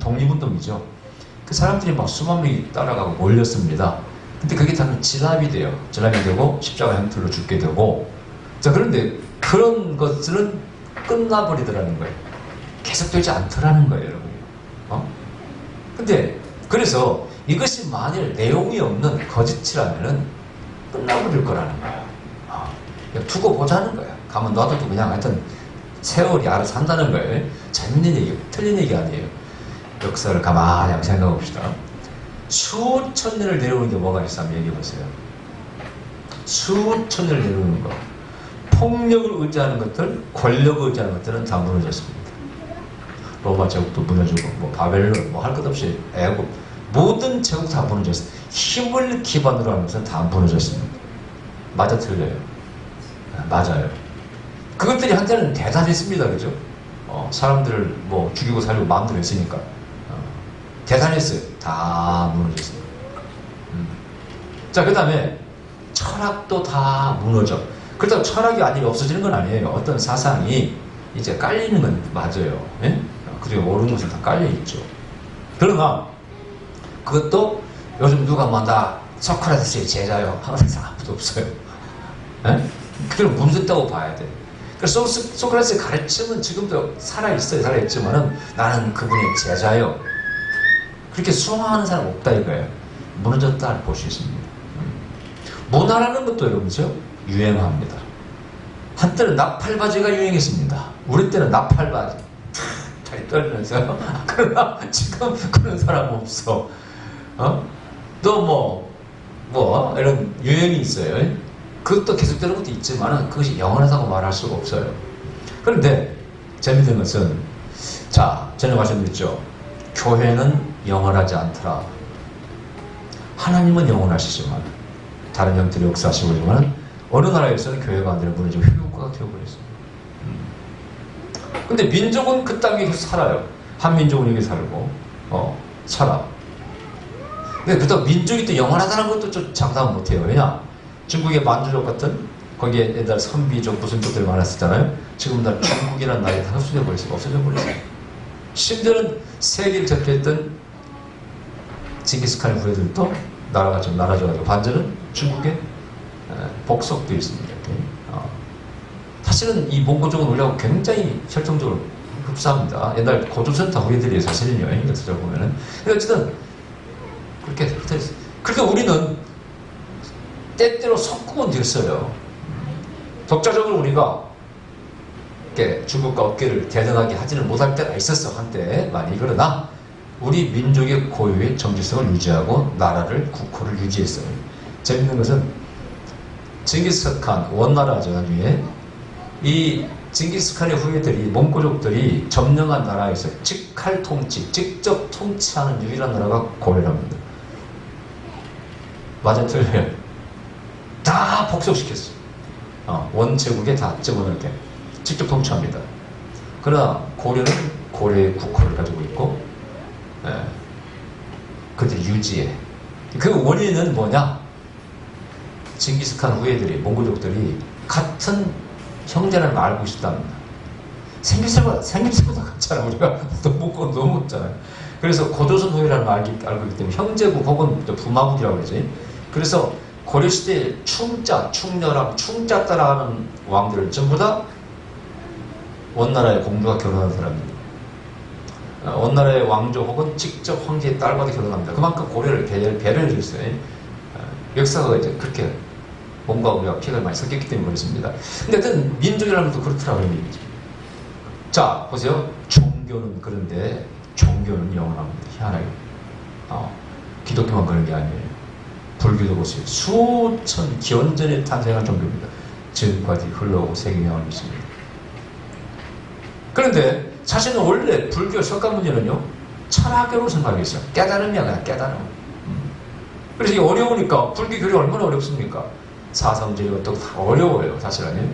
독립운동이죠. 그 사람들이 막 수만 명이 따라가고 몰렸습니다. 근데 그게 다 진압이 돼요. 진압이 되고 십자가 형틀로 죽게 되고. 자, 그런데 그런 것들은 끝나버리더라는 거예요. 계속되지 않더라는 거예요, 여러분. 근데 그래서 이것이 만일 내용이 없는 거짓이라면은 끝나버릴 거라는 거예요. 그냥 두고 보자는 거예요. 가만 놔둬도 그냥 하여튼 세월이 알아서 산다는 거예요. 재밌는 얘기, 틀린 얘기 아니에요. 역사를 가만히 한번 생각해 봅시다. 수천 년을 내려오는 게 뭐가 있어? 한번 얘기해 보세요. 수천 년을 내려오는 거. 폭력을 의지하는 것들, 권력을 의지하는 것들은 다 무너졌습니다. 로마 제국도 무너지고, 뭐 바벨론, 뭐 할 것 없이 애국, 모든 제국 다 무너졌어요. 힘을 기반으로 하면서 다 무너졌습니다. 맞아, 틀려요? 맞아요. 그것들이 한때는 대단했습니다. 그죠? 사람들을 뭐 죽이고 살리고 마음대로 했으니까. 대단했어요. 다 무너졌어요. 자, 그 다음에 철학도 다 무너져. 그렇다고 철학이 아니면 없어지는 건 아니에요. 어떤 사상이 이제 깔리는 건 맞아요. 예? 그리고 옳은 것은 다 깔려있죠. 그러나 그것도 요즘 누가 뭐 나 소크라테스의 제자요 하는 사람 아무도 없어요. 예? 그걸 문제다고 봐야 돼. 그래서 소크라테스의 가르침은 지금도 살아있어요. 살아있지만은 나는 그분의 제자요. 그렇게 수용하는 사람 없다 이거예요. 무너졌다 볼 수 있습니다. 문화라는 것도 여러분죠 유행합니다. 한때는 나팔바지가 유행했습니다. 우리 때는 나팔바지 다리 떨면서 그러나 지금 그런 사람 없어. 또 이런 유행이 있어요. 그것도 계속되는 것도 있지만 그것이 영원하다고 말할 수가 없어요. 그런데 재밌는 것은 자, 전에 말씀드렸죠. 교회는 영원하지 않더라. 하나님은 영원하시지만 다른 형태로 역사하시고 있지만 어느 나라에서는 교회가 안 되는 무너지고 흉흉가가 되어버렸어요. 근데 민족은 그 땅에 계속 살아요. 한민족은 여기 살고 살아. 근데 그렇다고 민족이 또 영원하다는 것도 좀 장담 못해요. 왜냐? 중국의 만주족 같은 거기에 옛날 선비족 무슨 쪽들이 많았었잖아요. 지금 다 중국이라는 나라에 다 흡수돼 버렸어요. 없어져 버렸어요. 심지어는 세계를 대표했던 징기스칸의 후예들도 나라가 좀 나눠져가지고 반전은 중국의 복속도 있습니다. 사실은 이 몽고족은 우리하고 굉장히 혈통적으로 흡사합니다. 옛날 고조선 다 후예들이 사실은요. 역사적으로 보면은. 어쨌든 그렇게 됐어요. 그러니까 우리는 때때로 속구면 됐어요. 독자적으로 우리가 중국과 어깨를 대등하게 하지는 못할 때가 있었어. 한때 많이. 그러나 우리 민족의 고유의 정체성을 유지하고 나라를 국호를 유지했어요. 재밌는 것은 징기스칸 원나라죠. 나중에 이 징기스칸의 후예들이 몽고족들이 점령한 나라에서 직할 통치, 직접 통치하는 유일한 나라가 고려랍니다. 맞아, 틀려요. 다 복속시켰어요. 원제국에 다 집어넣게 직접 통치합니다. 그러나 고려는 고려의 국호를 가지고 있고, 그들 유지해. 그 원인은 뭐냐? 징기스칸 후예들이, 몽골족들이 같은 형제라는 걸 알고 있었답니다. 생김새보다 같잖아. 우리가 너무 없잖아요. 그래서 고조선 후예라는 걸 알고 있기 때문에 형제국 혹은 부마국이라고 그러지. 그래서 고려시대에 충자, 충녀랑 충자 따라하는 왕들을 전부 다 원나라의 공주가 결혼한 사람입니다. 원나라의 왕조 혹은 직접 황제의 딸과도 결혼합니다. 그만큼 고려를 배려해 줬어요. 역사가 이제 그렇게 몸과 우리가 피가 많이 섞였기 때문에 그렇습니다. 근데 하여튼 민족이라는 것도 그렇더라고요. 자, 보세요. 종교는 그런데 종교는 영원합니다. 희한하게. 기독교만 그런 게 아니에요. 불교도 보세요. 수천 기원전에 탄생한 종교입니다. 지금까지 흘러오고 세계 명을 믿습니다. 그런데 사실은 원래 불교 석가모니는요 철학교로 생각했어요. 깨달음이야, 그냥 깨달음. 그래서 이게 어려우니까 불교 교리 얼마나 어렵습니까? 사성제리 어떻고 다 어려워요, 사실은요.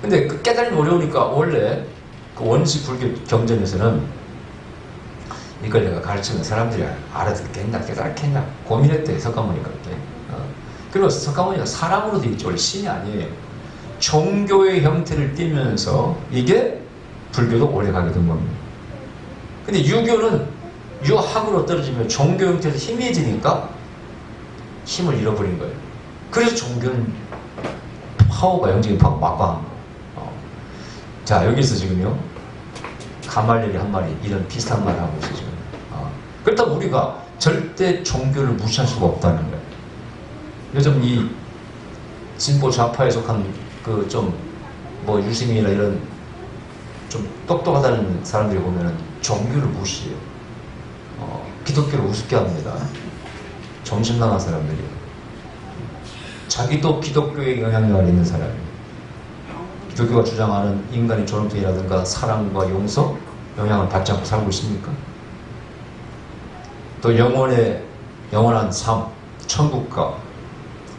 근데 그 깨달음이 어려우니까 원래 그 원시 불교 경전에서는 이걸 내가 가르치면 사람들이 알아듣겠나 깨달겠나 고민했대, 석가모니가. 그리고 석가모니가 사람으로 되어 있죠. 원래 신이 아니에요. 종교의 형태를 띠면서 이게 불교도 오래 가게 된 겁니다. 근데 유교는 유학으로 떨어지면 종교 형태에서 희미해지니까 힘을 잃어버린 거예요. 그래서 종교는 파워가 영적인 파워가 막강한 거예요. 자, 여기서 지금요 가말리엘이 한 말이 이런 비슷한 말을 하고 있어요. 지금. 그렇다고 우리가 절대 종교를 무시할 수가 없다는 거예요. 요즘 이 진보 좌파에 속한 그 좀 뭐 유승민이나 이런 좀 똑똑하다는 사람들이 보면은 종교를 무시해요. 기독교를 우습게 합니다. 정신 나간 사람들이. 자기도 기독교에 영향력을 있는 사람이에요. 기독교가 주장하는 인간의 존엄성이라든가 사랑과 용서, 영향을 받지 않고 살고 있습니까? 또 영원한 삶, 천국과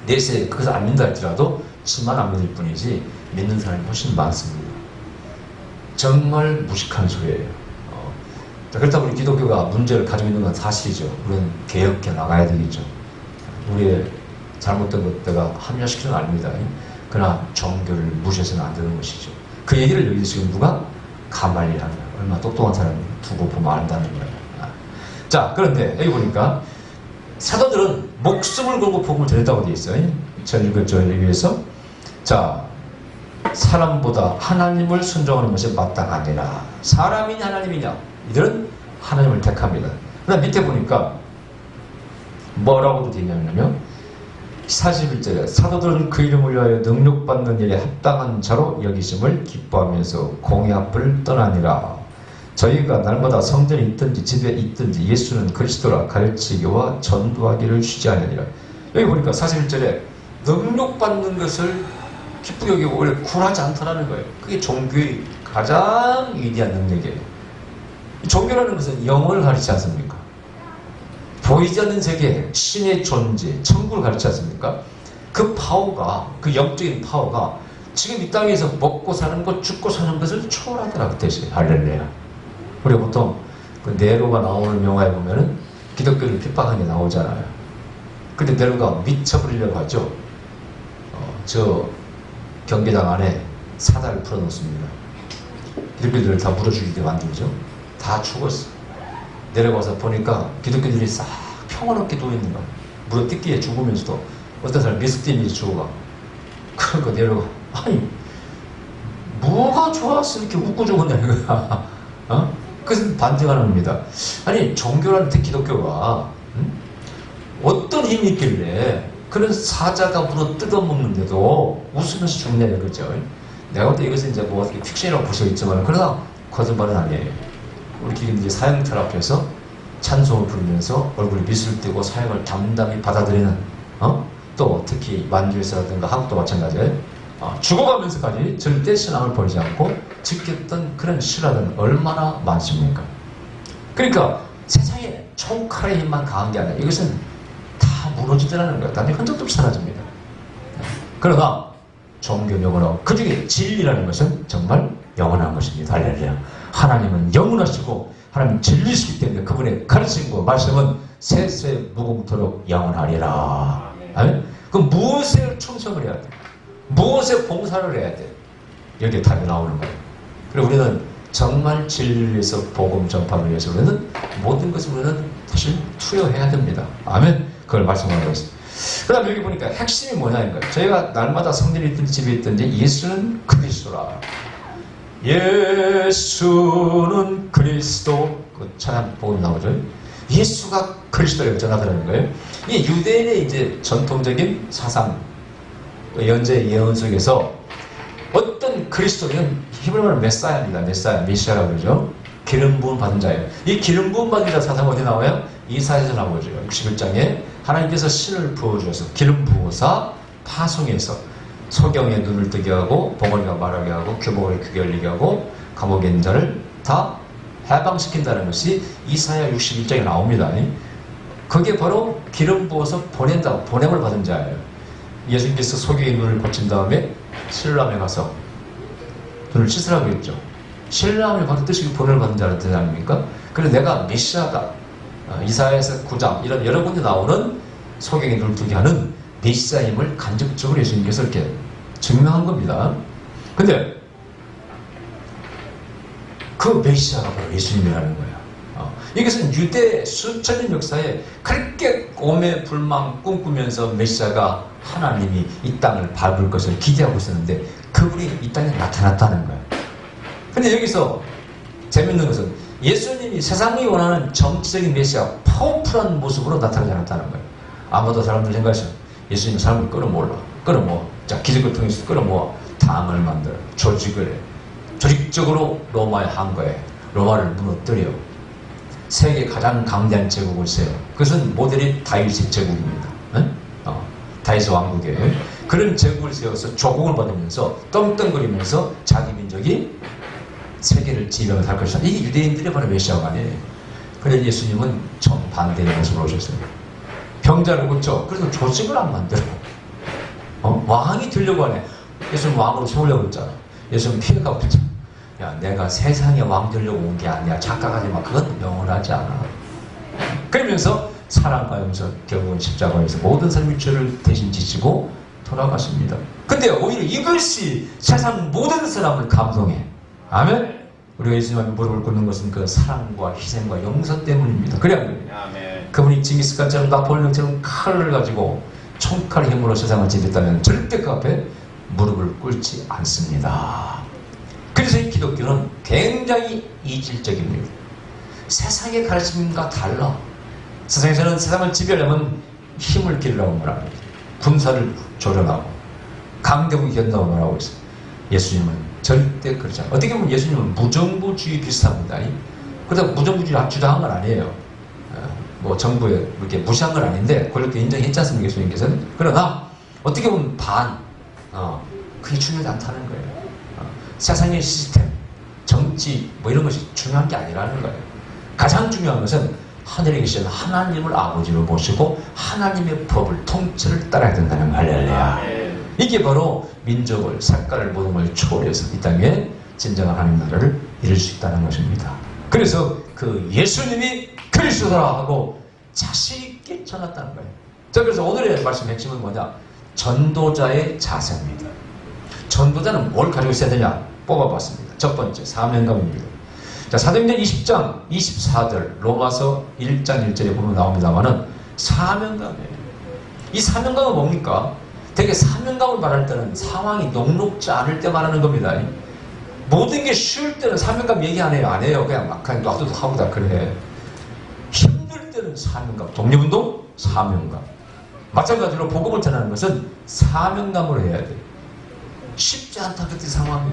내세 그것을 안 믿는다 할지라도 지만 안 믿을 뿐이지 믿는 사람이 훨씬 많습니다. 정말 무식한 소리예요. 그렇다고 우리 기독교가 문제를 가지고 있는 건 사실이죠. 우리는 개혁해 나가야 되겠죠. 우리의 잘못된 것들과 합리화시키는 건 아닙니다. 그러나 종교를 무시해서는 안 되는 것이죠. 그 얘기를 여기서 지금 누가? 가말리엘이라는 거예요. 얼마나 똑똑한 사람이 두고 보면 안다는 거예요. 자, 그런데 여기 보니까 사도들은 목숨을 걸고 복음을 전했다고 되어 있어요. 저 읽었죠, 여기에서. 자, 사람보다 하나님을 순종하는 것이 마땅하니라. 사람이냐 하나님이냐? 이들은 하나님을 택합니다. 그다음 밑에 보니까 뭐라고도 되어 있냐면요. 41절에 사도들은 그 이름을 위하여 능력받는 일에 합당한 자로 여기심을 기뻐하면서 공의 앞을 떠나니라. 저희가 날마다 성전에 있든지 집에 있든지 예수는 그리스도라 가르치기와 전도하기를 쉬지 않으니라. 여기 보니까 41절에 능력받는 것을 기쁘게 여기고 원래 굴하지 않더라는 거예요. 그게 종교의 가장 위대한 능력이에요. 종교라는 것은 영혼을 가르치지 않습니까? 보이지 않는 세계, 신의 존재, 천국을 가르치지 않습니까? 그 파워가, 그 영적인 파워가 지금 이 땅에서 먹고 사는 것, 죽고 사는 것을 초월하더라 그 뜻이에요. 할렐루야. 우리가 보통 그 네로가 나오는 영화에 보면은 기독교를 핍박하는 게 나오잖아요. 근데 네로가 미쳐버리려고 하죠. 저 경계당 안에 사다를 풀어놓습니다. 기독교들을 다 물어 죽이게 만들죠. 다 죽었어. 내려가서 보니까 기독교들이 싹 평화롭게 누워있는 거야. 물어 뜯기에 죽으면서도 어떤 사람 미스티인지 죽어가. 그러니까 내려가. 아니 뭐가 좋았어 이렇게 웃고 죽었냐 이거야. 그것은 반증하는 겁니다. 아니 종교라는 기독교가 어떤 힘이 있길래 그런 사자가 물어 뜯어먹는데도 웃으면서 죽냐 이거죠. 내가 볼 때 이것은 이제 뭐 어떻게 픽션이라고 볼 수 있지만 그러나 거짓말은 아니에요. 우리끼리 이제 사형틀 앞에서 찬송을 부르면서 얼굴에 미술 띄고 사형을 담담히 받아들이는 또 특히 만주에서라든가 한국도 마찬가지예요. 죽어가면서까지 절대 신앙을 버리지 않고 지켰던 그런 신라는 얼마나 많습니까? 그러니까 세상에 총칼의 힘만 강한 게 아니라 이것은 다 무너지더라는 거예요. 단지 흔적도 없이 사라집니다. 그러나 종교는 영원하고 그 중에 진리라는 것은 정말 영원한 것입니다. 할렐루야. 하나님은 영원하시고 하나님 진리시기 때문에 그분의 가르침과 말씀은 세세 무궁토록 영원하리라. 그럼 무엇에 충성을 해야 돼? 무엇에 봉사를 해야 돼? 여기에 답이 나오는 거예요. 그리고 우리는 정말 진리를 위해서 복음 전파를 위해서 우리는 모든 것을 우리는 사실 투여해야 됩니다. 아멘. 그걸 말씀하고 있습니다. 그 다음 여기 보니까 핵심이 뭐냐는 거예요. 저희가 날마다 성전에 있든지 집에 있든지 예수는 그리스도라. 예수는 그리스도. 그 찬양 복음이 나오죠. 예수가 그리스도라고 전하더라는 거예요. 이게 유대인의 이제 전통적인 사상, 연재 예언 속에서 어떤 그리스도는 히브리어로 메사야입니다. 메시아라고 그러죠. 기름 부음 받은 자예요. 이 기름 부음 받은 자 사상 어디 나와요? 이사야에서 나오죠. 61장에 하나님께서 신을 부어주셔서 기름 부어서 파송해서 소경의 눈을 뜨게 하고 봉어리가 말하게 하고 교복을 크게 열리게 하고 감옥에 있는 자를 다 해방시킨다는 것이 이사야 61장에 나옵니다. 그게 바로 기름 부어서 보낸다, 보냄을 받은 자예요. 예수님께서 소경의 눈을 고친 다음에 신람에 가서 눈을 씻으라고 했죠. 신람을 받은 뜻이 보냄을 받은 자라는 뜻 아닙니까? 그래서 내가 메시아다. 이사야에서 9장 이런 여러 군데 나오는 소경의 눈을 뜨게 하는 메시아임을 간접적으로 예수님께서 이렇게 증명한 겁니다. 근데 그 메시아가 바로 예수님이라는 거예요. 이것은 유대 수천 년 역사에 그렇게 오매불망 꿈꾸면서 메시아가 하나님이 이 땅을 밟을 것을 기대하고 있었는데 그분이 이 땅에 나타났다는 거예요. 근데 여기서 재밌는 것은 예수님이 세상이 원하는 정치적인 메시아 파워풀한 모습으로 나타나지 않았다는 거예요. 아마도 사람들 생각하죠. 예수님이 사람을 끌어모아. 자, 기적을 통해서 끌어모아 당을 만들어 조직을 해. 조직적으로 로마의 항거에 로마를 무너뜨려 세계 가장 강대한 제국을 세워. 그것은 모델이 다윗의 제국입니다. 다윗의 왕국에 그런 제국을 세워서 조공을 받으면서 떵떵거리면서 자기 민족이 세계를 지배하며 살 것이다. 이게 유대인들의 바로 메시아가 아니에요. 그래서 예수님은 정반대의 모습으로 오셨어요. 병자를 고쳐. 그래서 조직을 안 만들어. 왕이 되려고 하네. 예수님 왕으로 세우려고 했잖아. 예수님 피해가고 했잖아. 야, 내가 세상에 왕 되려고 온 게 아니야. 착각하지 마. 그건 영원하지 않아. 그러면서 사랑하면서 결국은 십자가에서 모든 삶의 죄를 대신 지시고 돌아가십니다. 근데 오히려 이것이 세상 모든 사람을 감동해. 아멘? 우리가 예수님한테 무릎을 꿇는 것은 그 사랑과 희생과 용서 때문입니다. 그래야 아멘. 그분이 징기스칸처럼 나폴레옹처럼 칼을 가지고 총칼 힘으로 세상을 지켰다면 절대 그 앞에 무릎을 꿇지 않습니다. 그래서 이 기독교는 굉장히 이질적입니다. 세상의 가르침과 달라. 세상에서는 세상을 지배하려면 힘을 기르라고 말합니다. 군사를 조련하고 강대국이 견다고 말하고 있어요. 예수님은 절대 그렇지 않아요. 어떻게 보면 예수님은 무정부주의 비슷합니다. 그러다 무정부주의 주장한 건 아니에요. 뭐 정부에 이렇게 무시한 건 아닌데 그렇게 인정했지 않습니까? 예수님께서는. 그러나 어떻게 보면 그게 중요하지 않다는 거예요. 세상의 시스템, 정치 뭐 이런 것이 중요한 게 아니라는 거예요. 가장 중요한 것은 하늘에 계신 하나님을 아버지로 모시고 하나님의 법을 통치를 따라야 된다는 거. 할렐루야. 이게 바로 민족을, 색깔을, 모든 걸 초월해서 이 땅에 진정한 하나님 나라를 이룰 수 있다는 것입니다. 그래서 그 예수님이 그리스도라 하고 자신 있게 전했다는 거예요. 자, 그래서 오늘의 말씀 핵심은 뭐냐? 전도자의 자세입니다. 전도자는 뭘 가지고 있어야 되냐? 뽑아봤습니다. 첫 번째, 사명감입니다. 자, 사도행전 20장 24절, 로마서 1장 1절에 보면 나옵니다만은 사명감이에요. 이 사명감은 뭡니까? 되게 사명감을 말할 때는 상황이 녹록지 않을 때 말하는 겁니다. 모든 게 쉬울 때는 사명감 얘기 안 해요. 안 해요. 그냥 막 그냥 놔둬도 하고 다 그래. 힘들 때는 사명감. 독립운동? 사명감. 마찬가지로 복음을 전하는 것은 사명감으로 해야 돼요. 쉽지 않다 그때 상황이.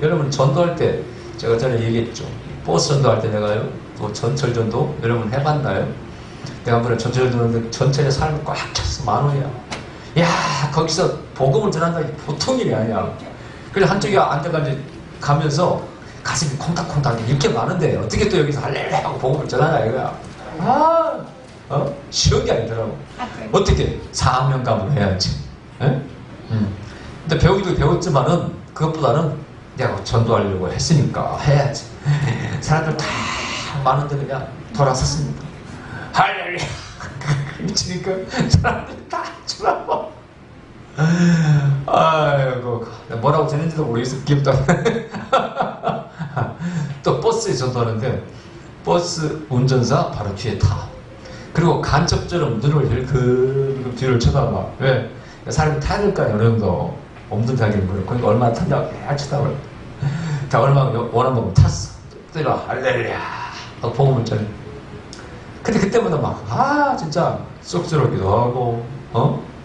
여러분 전도할 때 제가 전에 얘기했죠. 버스 전도할 때 내가요. 또 전철 전도 여러분 해봤나요? 내가 한번에 전철 전도하는데 전철에 사람이 꽉 찼어. 만원이야. 야, 거기서 복음을 전한다. 보통 일이 아니야. 그래서 한쪽에 앉아가지고 가면서 가슴이 콩닥콩닥 이렇게 많은데 어떻게 또 여기서 할렐루야 하고 복음을 전하냐 이거야. 쉬운 게 아니더라고. 어떻게? 사명감으로 해야지. 근데 배우기도 배웠지만은 그것보다는 내가 전도하려고 했으니까 해야지. 사람들 다 많은데 그냥 돌아섰습니다. 할렐루야. 미치니까 사람들 다 쳐다봐. 아이고, 뭐라고 되는지도 모르겠어. 기억도 안 나. 또 버스에 전도하는데 버스 운전사 바로 뒤에 타. 그리고 간첩처럼 눈을 그 뒤를 쳐다봐. 왜? 사람이 타야 될 거 아니야, 어느 정도. 없는 자기는 그래. 그러니까 얼마나 탔냐고 계속 쳐다봐. 다 얼마나 원한 만큼 탔어. 때려 할렐루야 하고 복음을 전해. 근데 그때마다 막 진짜 쑥스럽기도 하고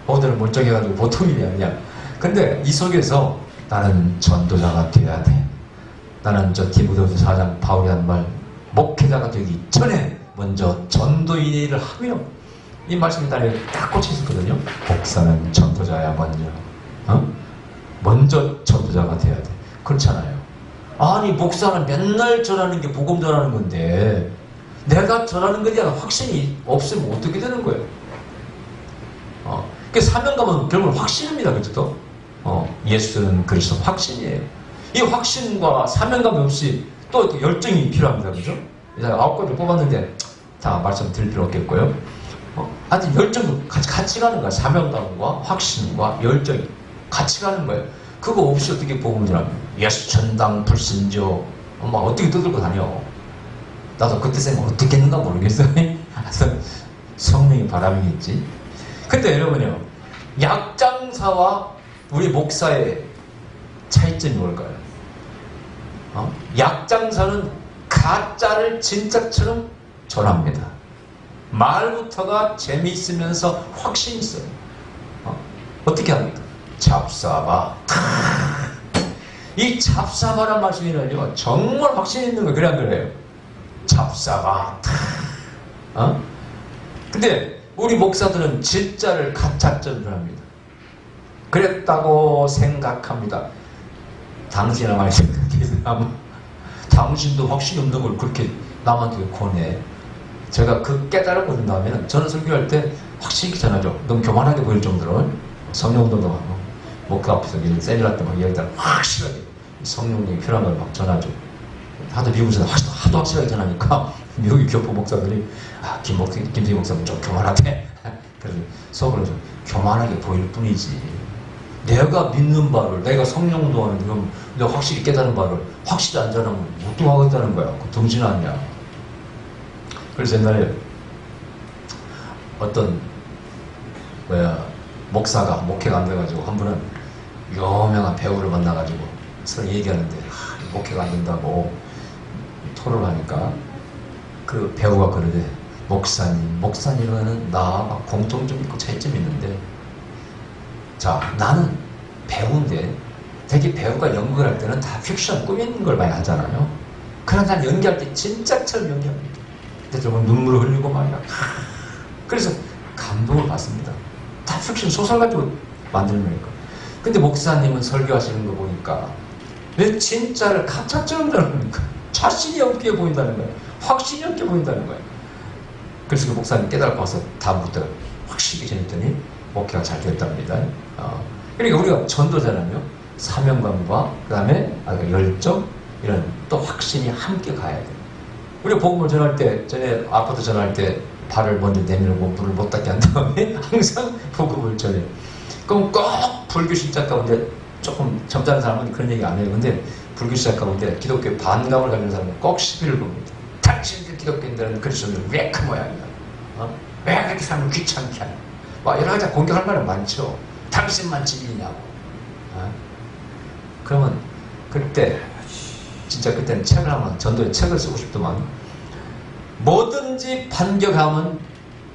어디를 멀쩡해가지고 보통 일이 아니야. 근데 이 속에서 나는 전도자가 돼야 돼. 나는 저 디모데후서 4장 바울이 한 말, 목회자가 되기 전에 먼저 전도인의 일을 하며, 이 말씀이 나를 딱 꽂혀있었거든요. 목사는 전도자야 먼저 전도자가 돼야 돼. 그렇잖아요. 아니 목사는 맨날 전하는 게 복음 전하는 건데 내가 전하는 것에 대한 확신이 없으면 어떻게 되는 거예요? 그 사명감은 결국 확신입니다. 그렇죠? 예수는 그리스도 확신이에요. 이 확신과 사명감이 없이 또 열정이 필요합니다. 그죠? 이제 9가지 뽑았는데 다 말씀드릴 필요 없겠고요. 아직 열정도 같이 가는 거야. 사명감과 확신과 열정이 같이 가는 거예요. 그거 없이 어떻게 복음을 전합니까? 예수 전당 불신조 막 어떻게 떠들고 다녀? 나도 그때 생각 어떻게 했는가 모르겠어요. 성령의 바람이겠지. 근데 여러분요, 약장사와 우리 목사의 차이점이 뭘까요? 약장사는 가짜를 진짜처럼 전합니다. 말부터가 재미있으면서 확신이 있어요. 어떻게 합니까? 잡사바. 이 잡사바란 말씀이는요, 정말 확신이 있는 거예요. 그래 안 그래요? 잡사바. 근데 우리 목사들은 진짜를 가짜처럼 합니다. 그랬다고 생각합니다. 당신이나 많이 생각해서 당신도 확신이 없는 걸 그렇게 남한테 권해. 제가 그 깨달음을 얻은 다음에는 저는 설교할 때 확실히 전하죠. 너무 교만하게 보일 정도로 성령운동도 하고 목사 앞에서 세미나 때 막 이야기하다 확실하게 성령님이 필요한 걸 막 전하죠. 하도 미국에서 하도 확실하게 전하니까 미국의 교포 목사들이 김대희 목사는 좀 교만하대. 그래서 속으로 좀 교만하게 보일 뿐이지. 내가 믿는 바를, 내가 성령운동하는 그럼 내가 확실히 깨달은 바를 확실히 안 전하면 어떡하겠다는 거야. 그 정신 아니야. 그래서 옛날에 어떤 목사가 목회가 안 돼가지고 한 분은 유명한 배우를 만나가지고 서로 얘기하는데 목회가 안 된다고 토론하니까 그 배우가 그러대. 목사님은 나와 공통점 있고 차이점이 있는데, 자, 나는 배우인데 되게 배우가 연극을 할 때는 다 픽션 꾸미는 걸 많이 하잖아요. 그러나 난 연기할 때 진짜처럼 연기합니다. 근데 정말 눈물을 흘리고 말이야. 그래서 감동을 받습니다. 다 픽션 소설 가지고 만드는 거니까. 근데 목사님은 설교하시는 거 보니까 왜 진짜를 가짜처럼 전합니까? 자신이 없게 보인다는 거예요. 확신이 없게 보인다는 거예요. 그래서 그 목사님 깨달고 와서 다음부터 확실히 전했더니 목회가 잘 됐답니다. 그러니까 우리가 전도자라며 사명감과 그 다음에 열정, 이런 또 확신이 함께 가야 돼요. 우리가 복음을 전할 때, 전에 아파트 전할 때 발을 먼저 내밀고 물을 못 닿게 한 다음에 항상 복음을 전해. 그럼 꼭 불교 신자 가운데 조금 점잖은 사람은 그런 얘기 안 해요. 근데 불교 신자 가운데 기독교에 반감을 가지는 사람은 꼭 시비를 겁니다. 당신들 기독교인들은 그리스도인들 왜 그 모양이야? 왜 그렇게 사람을 귀찮게 하냐? 막 여러 가지 공격할 말은 많죠. 당신만 진리냐고. 그러면 그때 진짜 그때는 책을 하면 전도에 책을 쓰고 싶더만, 뭐든지 반격하면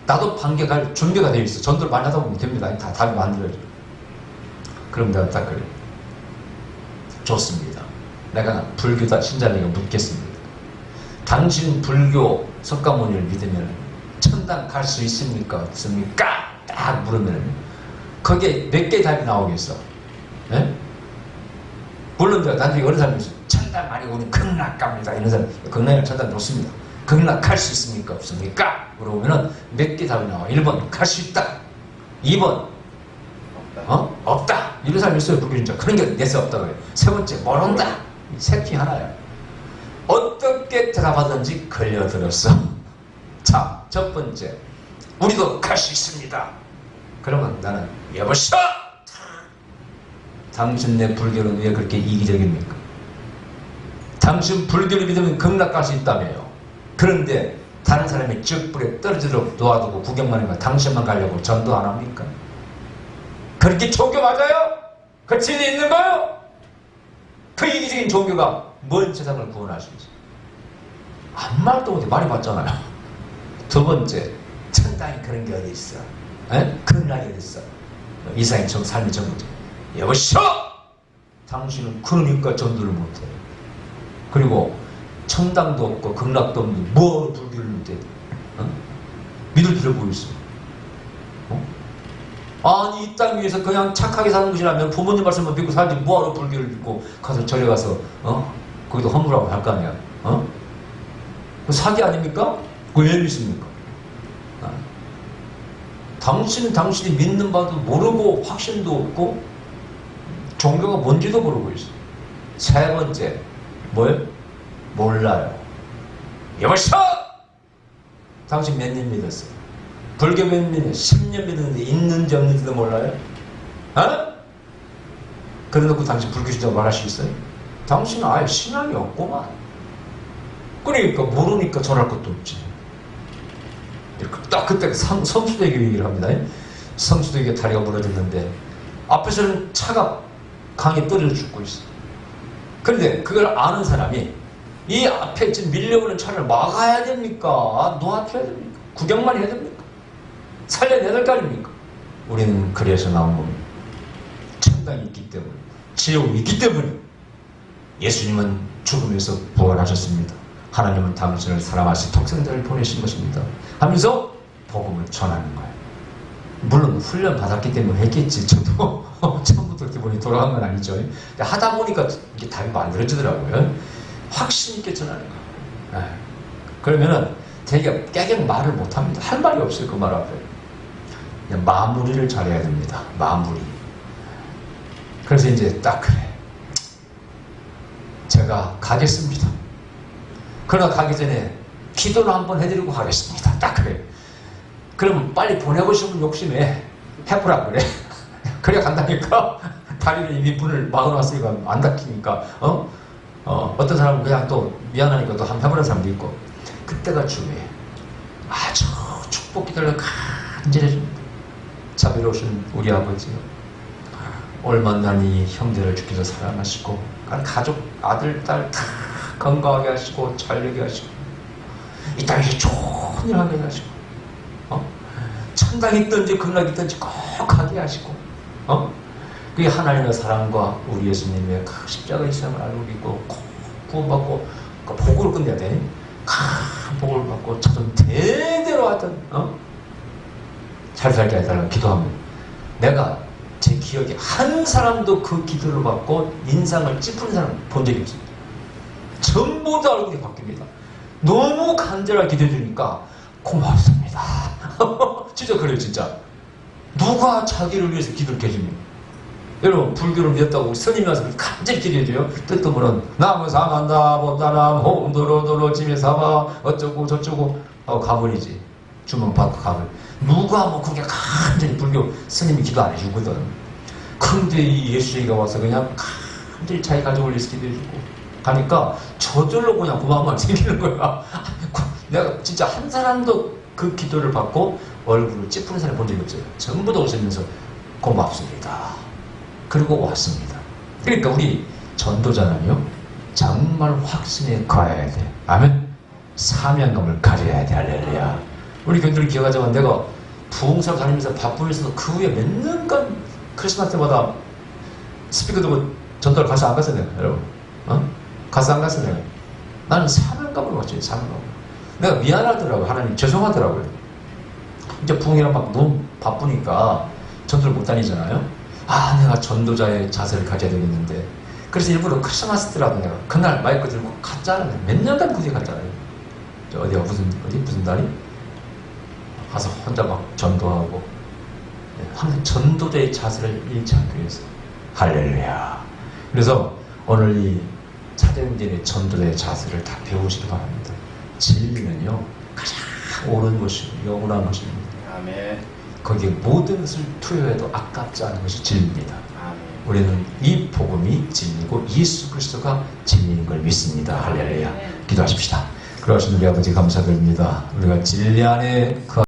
나도 반격할 준비가 되어 있어. 전도를 많이 하다 보면 됩니다. 다 답이 만들어져. 그럼 내가 딱 그래. 좋습니다. 내가 불교다 신자에게 묻겠습니다. 당신 불교 석가모니를 믿으면 천당 갈 수 있습니까? 없습니까? 딱 물으면 거기에 몇 개의 답이 나오겠어? 네? 물론 나중에 어느 사람이 있어. 천당 아니고 우리 극락 갑니다. 이런 사람, 극락이나 천당 좋습니다. 극락 갈 수 있습니까? 없습니까? 물어보면 몇 개 답이 나와. 1번 갈 수 있다. 2번 없다. 이런 사람이 있어요. 불교신자. 그런 게 내세 없다고 해요. 세 번째 모른다. 셋 중에 하나야. 어떻게 대답하든지 걸려들었어. 자, 첫 번째, 우리도 갈 수 있습니다. 그러면 나는 여보시오! 당신네 불교는 왜 그렇게 이기적입니까? 당신 불교를 믿으면 극락 갈 수 있다며요. 그런데 다른 사람이 즉불에 떨어지도록 놓아두고 구경만 하니까 당신만 가려고 전도 안 합니까? 그렇게 종교 맞아요? 그 진리 있는 거요? 그 이기적인 종교가 뭔 세상을 구원할 수 있어요? 아무 말도 못해. 많이 봤잖아요. 두 번째, 천당이 그런 게 어디 있어? 극락이 어디 있어? 이상의 삶의 전부죠. 여보시오! 당신은 그러니까 전도를 못해. 그리고 천당도 없고 극락도 없는데 뭐 불교를 믿대? 믿을 필요 뭐 있어? 아니, 이 땅 위에서 그냥 착하게 사는 것이라면 부모님 말씀만 믿고 살지 뭐하러 불교를 믿고 가서 절에 가서 거기도 허물하고 할 거 아니야? 그 사기 아닙니까? 그거 왜 믿습니까? 당신이 믿는 바도 모르고 확신도 없고 종교가 뭔지도 모르고 있어. 세 번째, 뭐예요? 몰라요. 여보시오! 당신 몇 년 믿었어요? 불교 몇 년? 10년 믿었는데 있는지 없는지도 몰라요? 그래놓고 당신 불교 신자고 말할 수 있어요? 당신은 아예 신앙이 없구만. 그러니까 모르니까 전할 것도 없지. 딱 그때 성수대교 얘기를 합니다. 성수대교 다리가 무너졌는데 앞에서는 차가 강에 떨어져 죽고 있어. 그런데 그걸 아는 사람이 이 앞에 지금 밀려오는 차를 막아야 됩니까? 놓아줘야 됩니까? 구경만 해야 됩니까? 살려내야 될 거 아닙니까? 우리는 그래서 나온 겁니다. 천당이 있기 때문에, 지옥이 있기 때문에 예수님은 죽음에서 부활하셨습니다. 하나님은 당신을 사랑하신 독생자를 보내신 것입니다. 하면서 복음을 전하는 거예요. 물론 훈련 받았기 때문에 했겠지. 저도 처음부터 기분이 돌아간 건 아니죠. 하다 보니까 이게 답이 만들어지더라고요. 확신 있게 전하는 거예요. 그러면은 되게 깨갱 말을 못합니다. 할 말이 없어요. 그 말 앞에. 그냥 마무리를 잘해야 됩니다. 마무리. 그래서 이제 딱 그래. 제가 가겠습니다. 그러나 가기 전에 기도를 한번 해드리고 가겠습니다. 딱 그래. 그러면 빨리 보내고 싶은 욕심에 해보라 그래. 그래 간다니까. 다리를 이미 문을 막아놨으니까 안 닫히니까. 어떤 사람은 그냥 또 미안하니까 또 한번 해보는 사람도 있고. 그때가 중요해. 아주 축복 기도를 간절히 해줍니다. 자비로우신 우리 아버지, 얼마나니 형제를 주께서 사랑하시고 가족, 아들, 딸 다 건강하게 하시고 잘되게 하시고 이 땅에서 좋은 일 하게 하시고 천당에 있든지 극락에 있든지 꼭 가게 하시고 그게 하나님의 사랑과 우리 예수님의 십자가의 삶을 알고 있고 꼭 구원받고 복을 끝내야 돼. 큰 복을 받고 저는 대대로 하던 잘 살게 해달라고 기도합니다. 내가 제 기억에 한 사람도 그 기도를 받고 인상을 찌푸린 사람 본 적이 없습니다. 전부 다 얼굴이 바뀝니다. 너무 간절하게 기도해 주니까 고맙습니다. 진짜 그래요. 진짜 누가 자기를 위해서 기도를 해줍니까? 여러분 불교를 믿었다고 스님이 와서 간절히 기도해줘요. 뜻도모는 나무상한다 본다람 홈도로도로 집에 사바 어쩌고 저쩌고 가버리지. 주문 받고 가버리. 누가 뭐 그렇게 간절히 불교 스님이 기도 안 해주거든. 근데 이 예수이가 와서 그냥 간절히 자기 가족을 위해서 기도해주고 가니까 저절로 그냥 고마운 마음이 생기는 거야. 내가 진짜 한 사람도 그 기도를 받고 얼굴을 찌푸는 사람을 본 적이 없어요. 전부 다 오시면서 고맙습니다. 그리고 왔습니다. 그러니까 우리 전도자는요, 정말 확신에 가야 돼. 아멘. 사명감을 가져야 돼. 할렐루야. 우리 교인들 기억하자면 내가 부흥사로 다니면서 바쁘면서도 그 후에 몇 년간 크리스마스 때마다 스피커 들고 전도를 가서 안 갔어요, 내가. 여러분. 가서 안 갔어요, 내가. 나는 사명감을 가져요, 사명감. 내가 미안하더라고요. 하나님 죄송하더라고요. 이제 부흥이랑 막 너무 바쁘니까 전도를 못 다니잖아요. 내가 전도자의 자세를 가져야 되겠는데. 그래서 일부러 크리스마스 때라도 내가 그날 마이크 들고 갔잖아요. 몇 년간 그 뒤에 갔잖아요. 어디가 무슨 달이? 가서 혼자 막 전도하고. 항상 전도자의 자세를 잃지 않기 위해서. 할렐루야. 그래서 오늘 이 사도행전의 전도자의 자세를 다 배우시기 바랍니다. 진리는요, 가장 옳은 것이고 영원한 것입니다. 아멘. 거기에 모든 것을 투여해도 아깝지 않은 것이 진리입니다. 아멘. 우리는 이 복음이 진리고 예수 그리스도가 진리인 걸 믿습니다. 할렐루야. 기도하십시다. 그러신 우리 아버지 감사드립니다. 우리가 진리 안에 그